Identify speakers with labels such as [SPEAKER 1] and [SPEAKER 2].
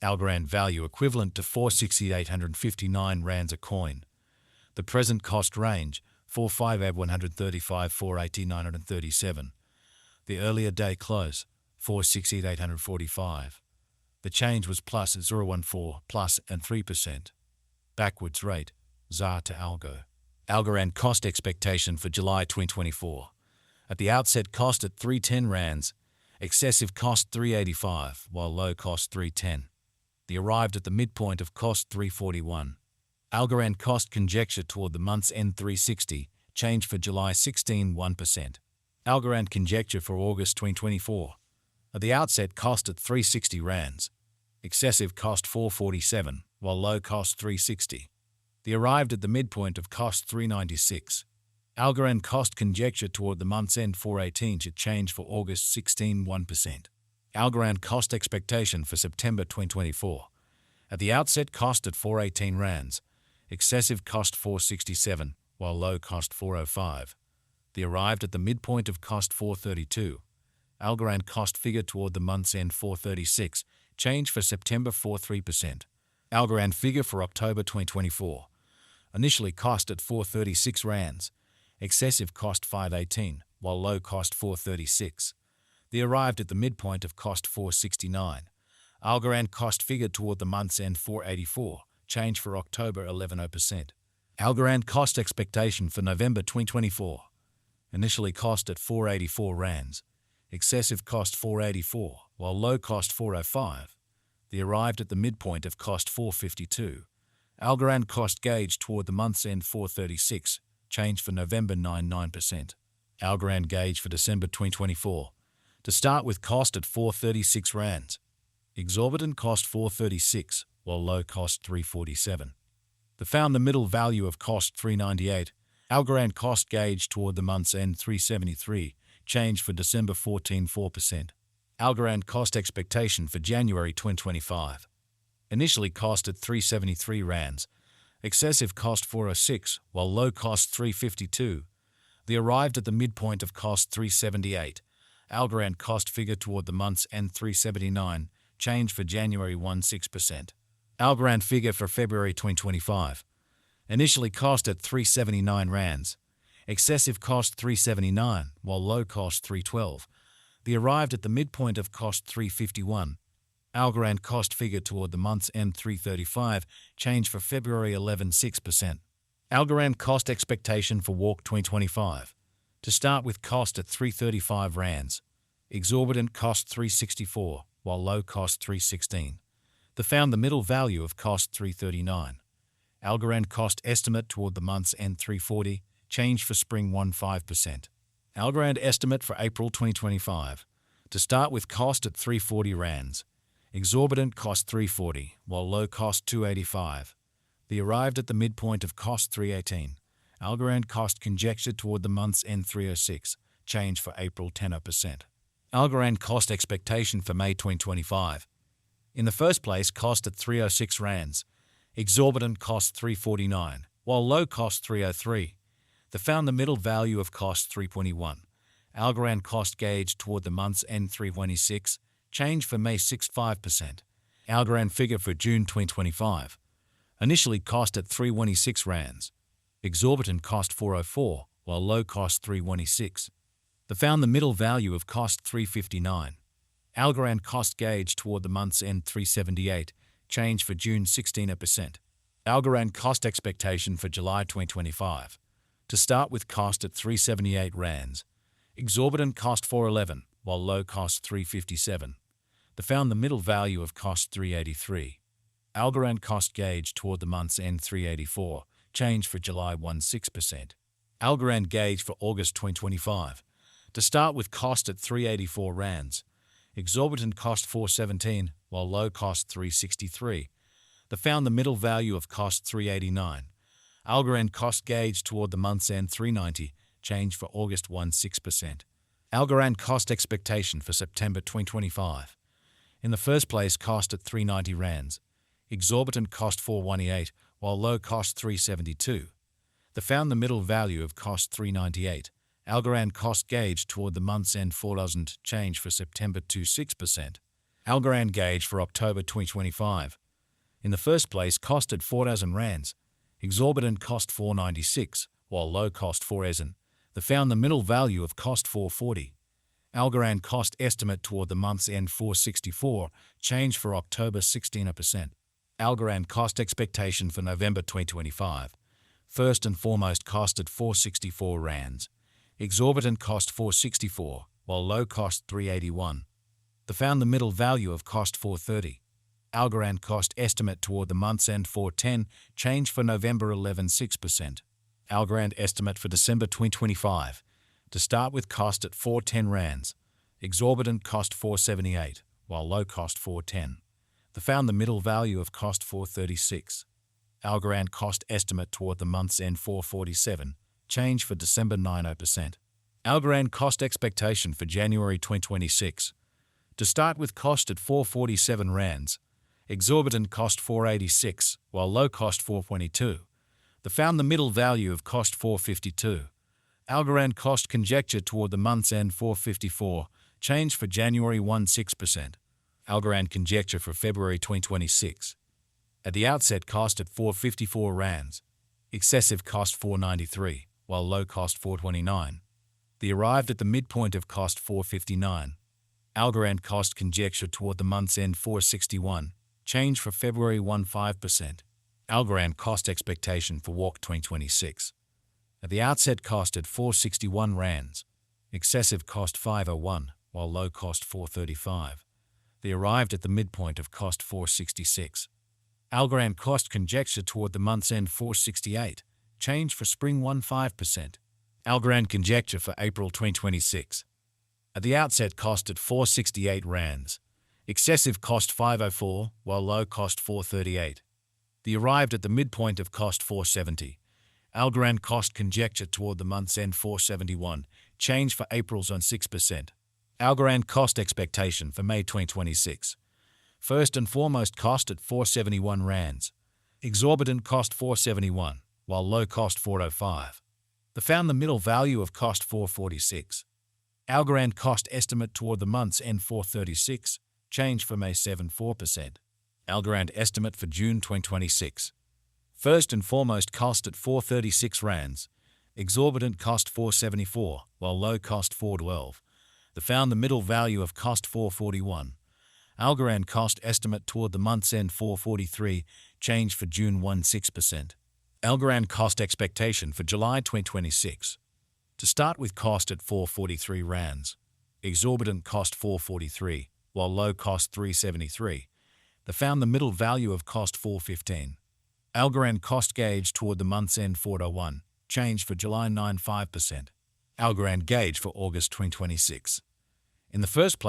[SPEAKER 1] Algorand value equivalent to 46859 rands a coin. The present cost range 458 480 937. The earlier day close 468 The change was plus 0.14 plus and 3%. Backwards rate ZAR to Algo. Algorand cost expectation for July 2024. At the outset cost at 310 rands, excessive cost 385, while low cost 310. The arrived at the midpoint of cost 341. Algorand cost conjecture toward the month's end 360, change for July 16 1%. Algorand conjecture for August 2024. At the outset cost at 360 rands, excessive cost 447, while low cost 360. The arrived at the midpoint of cost 396. Algorand cost conjecture toward the month's end 418 should change for August 16 1%. Algorand cost expectation for September 2024. At the outset cost at 418 rands, excessive cost 467, while low cost 405. The arrived at the midpoint of cost 432. Algorand cost figure toward the month's end 436, change for September 43%. Algorand figure for October 2024. Initially cost at 436 rands, excessive cost 518, while low cost 436. The arrived at the midpoint of cost 469. Algorand cost figure toward the month's end 484, change for October 11%. Algorand cost expectation for November 2024. Initially cost at 484 rands, excessive cost 484, while low cost 405. The arrived at the midpoint of cost 452. Algorand cost gauge toward the month's end 436, change for November 9%. Algorand gauge for December 2024. To start with cost at 436 rands. Exorbitant cost 436, while low cost 347. The found the middle value of cost 398. Algorand cost gauge toward the month's end 373, change for December 4%. Algorand cost expectation for January 2025. Initially cost at 373 rands, excessive cost 406, while low cost 352. The arrived at the midpoint of cost 378. Algorand cost figure toward the month's end 379, change for January 16%. Algorand figure for February 2025. Initially cost at 379 rands, excessive cost 379, while low cost 312. The arrived at the midpoint of cost 351. Algorand cost figure toward the month's end 335, change for February 6%. Algorand cost expectation for Walk 2025. To start with cost at 335 rands, exorbitant cost 364, while low cost 316. The found the middle value of cost 339. Algorand cost estimate toward the month's end 340, change for spring 15%. Algorand estimate for April 2025. To start with cost at 340 rands, exorbitant cost 340, while low cost 285. The arrived at the midpoint of cost 318. Algorand cost conjecture toward the month's end 306, change for April 10%. Algorand cost expectation for May 2025. In the first place cost at 306 rands, exorbitant cost 349, while low cost 303. The found the middle value of cost 321. Algorand cost gauge toward the month's end 326, change for May 5%. Algorand figure for June 2025. Initially cost at 316 rands, exorbitant cost 404, while low cost 316. The found the middle value of cost 359. Algorand cost gauge toward the month's end 378, change for June 16%. Algorand cost expectation for July 2025. To start with cost at 378 rands, exorbitant cost 411, while low cost 357. The found the middle value of cost 383. Algorand cost gauge toward the month's end 384, change for July 16%. Algorand gauge for August 2025. To start with cost at 384 rands, exorbitant cost 417, while low cost 363. The found the middle value of cost 389. Algorand cost gauge toward the month's end 390, change for August 16%. Algorand cost expectation for September 2025. In the first place cost at 390 rands, exorbitant cost 418, while low cost 372. The found the middle value of cost 398. Algorand cost gauge toward the month's end 4000, change for September 26%. Algorand gauge for October 2025. In the first place, costed 4,000 rands. Exorbitant cost 496, while low cost 4,000. They found the middle value of cost 440. Algorand cost estimate toward the month's end 464, change for October 16%. Algorand cost expectation for November 2025. First and foremost, costed 464 rands. Exorbitant cost 464, while low cost 381. They found the middle value of cost 430. Algorand cost estimate toward the month's end 410, change for November 11.6%. Algorand estimate for December 2025. To start with, cost at 410 rands. Exorbitant cost 478, while low cost 410. They found the middle value of cost 436. Algorand cost estimate toward the month's end 447, change for December 90%. Algorand cost expectation for January 2026. To start with, cost at 447 rands. Exorbitant cost 486, while low cost 422. They found the middle value of cost 452. Algorand cost conjecture toward the month's end 454, change for January 16%. Algorand conjecture for February 2026. At the outset, cost at 454 rands. Excessive cost 493, while low cost 429. They arrived at the midpoint of cost 459. Algorand cost conjecture toward the month's end 461, change for February 15%. Algorand cost expectation for WARC 2026. At the outset, cost at 461 rands. Excessive cost 501, while low cost 435. They arrived at the midpoint of cost 466. Algorand cost conjecture toward the month's end 468, change for spring 15%. Algorand conjecture for April 2026. At the outset, cost at 468 rands. Excessive cost 504, while low cost 438. They arrived at the midpoint of cost 470. Algorand cost conjecture toward the month's end 471, change for April's on 6%. Algorand cost expectation for May 2026. First and foremost, cost at 471 rands. Exorbitant cost 471, while low cost 405. They found the middle value of cost 446. Algorand cost estimate toward the month's end 436, change for May 74%. Algorand estimate for June 2026. First and foremost, cost at 436 rands. Exorbitant cost 474, while low cost 412. They found the middle value of cost 441. Algorand cost estimate toward the month's end 443, change for June 16%. Algorand cost expectation for July 2026. To start with, cost at 443 rands. Exorbitant cost 443, while low cost 373. They found the middle value of cost 415. Algorand cost gauge toward the month's end 401, change for July 95%. Algorand gauge for August 2026. In the first place,